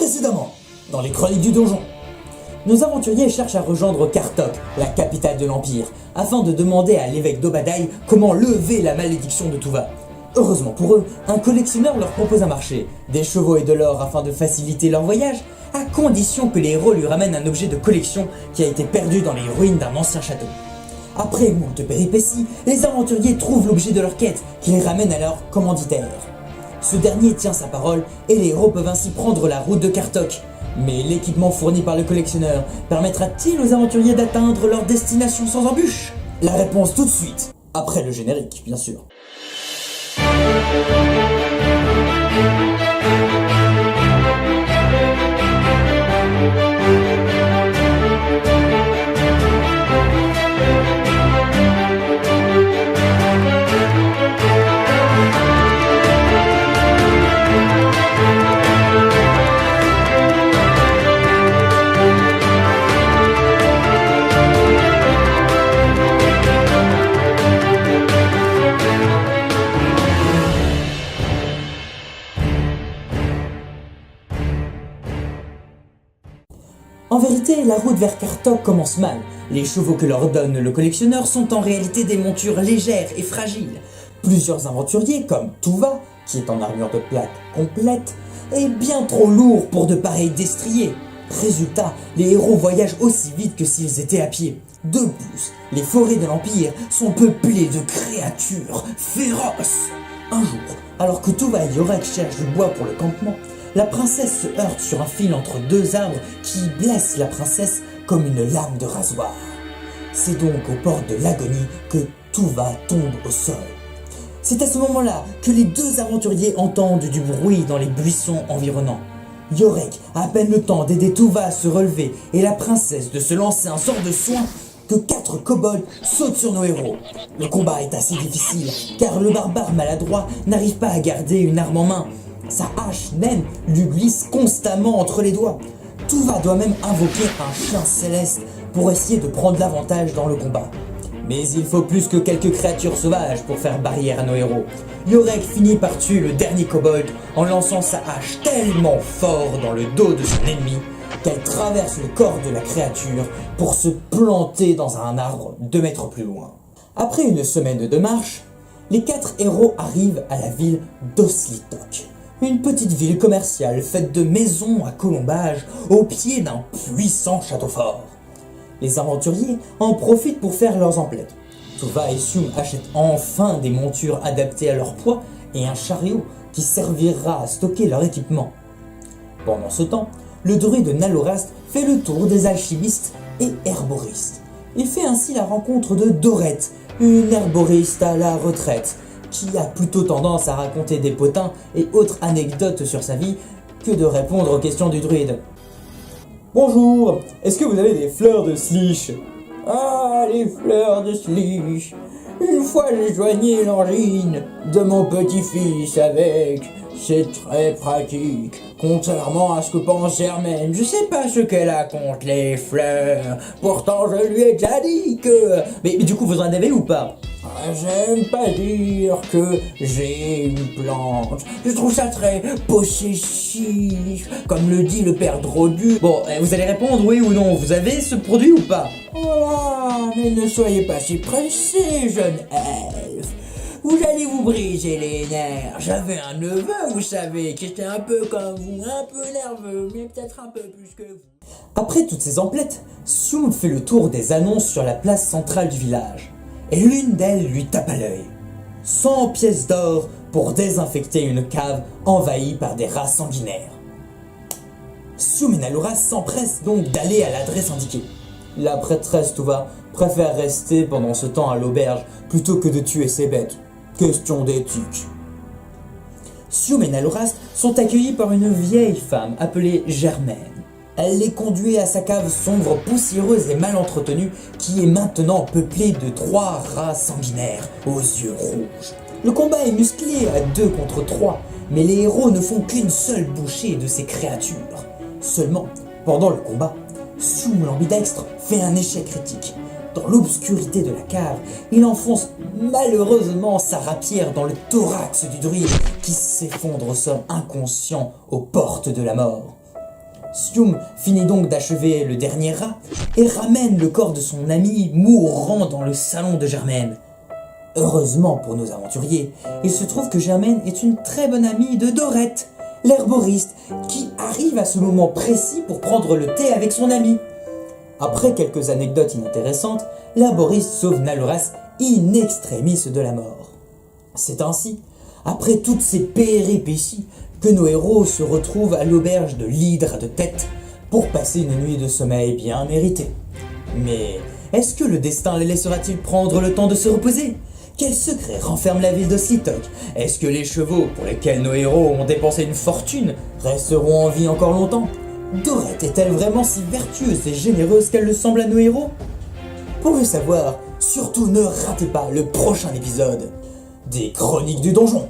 Précédemment, dans les chroniques du donjon, nos aventuriers cherchent à rejoindre Kartok, la capitale de l'Empire, afin de demander à l'évêque d'Obadaï comment lever la malédiction de Tuva. Heureusement pour eux, un collectionneur leur propose un marché, des chevaux et de l'or afin de faciliter leur voyage, à condition que les héros lui ramènent un objet de collection qui a été perdu dans les ruines d'un ancien château. Après moult péripéties, les aventuriers trouvent l'objet de leur quête, qui les ramène à leur commanditaire. Ce dernier tient sa parole et les héros peuvent ainsi prendre la route de Kartok. Mais l'équipement fourni par le collectionneur permettra-t-il aux aventuriers d'atteindre leur destination sans embûche? La réponse tout de suite, après le générique bien sûr. En vérité, la route vers Kartok commence mal. Les chevaux que leur donne le collectionneur sont en réalité des montures légères et fragiles. Plusieurs aventuriers, comme Tuva, qui est en armure de plaque complète, est bien trop lourd pour de pareils destriers. Résultat, les héros voyagent aussi vite que s'ils étaient à pied. De plus, les forêts de l'Empire sont peuplées de créatures féroces. Un jour, alors que Tuva et Yorick cherchent du bois pour le campement, la princesse se heurte sur un fil entre deux arbres qui blesse la princesse comme une lame de rasoir. C'est donc aux portes de l'agonie que Tuva tombe au sol. C'est à ce moment-là que les deux aventuriers entendent du bruit dans les buissons environnants. Yorick a à peine le temps d'aider Tuva à se relever et la princesse de se lancer un sort de soin que 4 kobolds sautent sur nos héros. Le combat est assez difficile car le barbare maladroit n'arrive pas à garder une arme en main. Sa hache naine lui glisse constamment entre les doigts. Tuva doit même invoquer un chien céleste pour essayer de prendre l'avantage dans le combat. Mais il faut plus que quelques créatures sauvages pour faire barrière à nos héros. Yorick finit par tuer le dernier kobold en lançant sa hache tellement fort dans le dos de son ennemi qu'elle traverse le corps de la créature pour se planter dans un arbre 2 mètres plus loin. Après une semaine de marche, les 4 héros arrivent à la ville d'Oslitok. Une petite ville commerciale faite de maisons à colombages au pied d'un puissant château fort. Les aventuriers en profitent pour faire leurs emplettes. Tuva et Sium achètent enfin des montures adaptées à leur poids et un chariot qui servira à stocker leur équipement. Pendant ce temps, le druide Nalorast fait le tour des alchimistes et herboristes. Il fait ainsi la rencontre de Dorette, une herboriste à la retraite, qui a plutôt tendance à raconter des potins et autres anecdotes sur sa vie que de répondre aux questions du druide. Bonjour, est-ce que vous avez des fleurs de slish? Ah, les fleurs de slish. Une fois j'ai soigné l'angine de mon petit-fils avec. C'est très pratique. Contrairement à ce que pense Germaine, je sais pas ce qu'elle a contre les fleurs. Pourtant je lui ai déjà dit que... Mais du coup vous en avez ou pas? J'aime pas dire que j'ai une plante. Je trouve ça très possessif, comme le dit le père Drodu. Bon, vous allez répondre oui ou non. Vous avez ce produit ou pas? Voilà, mais ne soyez pas si pressés, jeune elfe. Vous allez vous briser les nerfs. J'avais un neveu, vous savez, qui était un peu comme vous, un peu nerveux, mais peut-être un peu plus que vous. Après toutes ces emplettes, Sium fait le tour des annonces sur la place centrale du village. Et l'une d'elles lui tape à l'œil. 100 pièces d'or pour désinfecter une cave envahie par des rats sanguinaires. Sium et Nalorast s'empressent donc d'aller à l'adresse indiquée. La prêtresse Tuva préfère rester pendant ce temps à l'auberge plutôt que de tuer ses bêtes. Question d'éthique. Sium et Nalorast sont accueillis par une vieille femme appelée Germaine. Elle les conduit à sa cave sombre, poussiéreuse et mal entretenue qui est maintenant peuplée de 3 rats sanguinaires aux yeux rouges. Le combat est musclé à 2 contre 3, mais les héros ne font qu'une seule bouchée de ces créatures. Seulement, pendant le combat, Sium l'ambidextre fait un échec critique. Dans l'obscurité de la cave, il enfonce malheureusement sa rapière dans le thorax du druide qui s'effondre au sol inconscient aux portes de la mort. Sium finit donc d'achever le dernier rat et ramène le corps de son ami mourant dans le salon de Germaine. Heureusement pour nos aventuriers, il se trouve que Germaine est une très bonne amie de Dorette, l'herboriste, qui arrive à ce moment précis pour prendre le thé avec son ami. Après quelques anecdotes inintéressantes, l'herboriste sauve Naloras in extremis de la mort. C'est ainsi, après toutes ces péripéties, que nos héros se retrouvent à l'auberge de l'Hydre à deux têtes pour passer une nuit de sommeil bien méritée. Mais est-ce que le destin les laissera-t-il prendre le temps de se reposer ? Quel secret renferme la ville de Slitok ? Est-ce que les chevaux, pour lesquels nos héros ont dépensé une fortune, resteront en vie encore longtemps ? Dorette est-elle vraiment si vertueuse et généreuse qu'elle le semble à nos héros ? Pour le savoir, surtout ne ratez pas le prochain épisode des Chroniques du Donjon.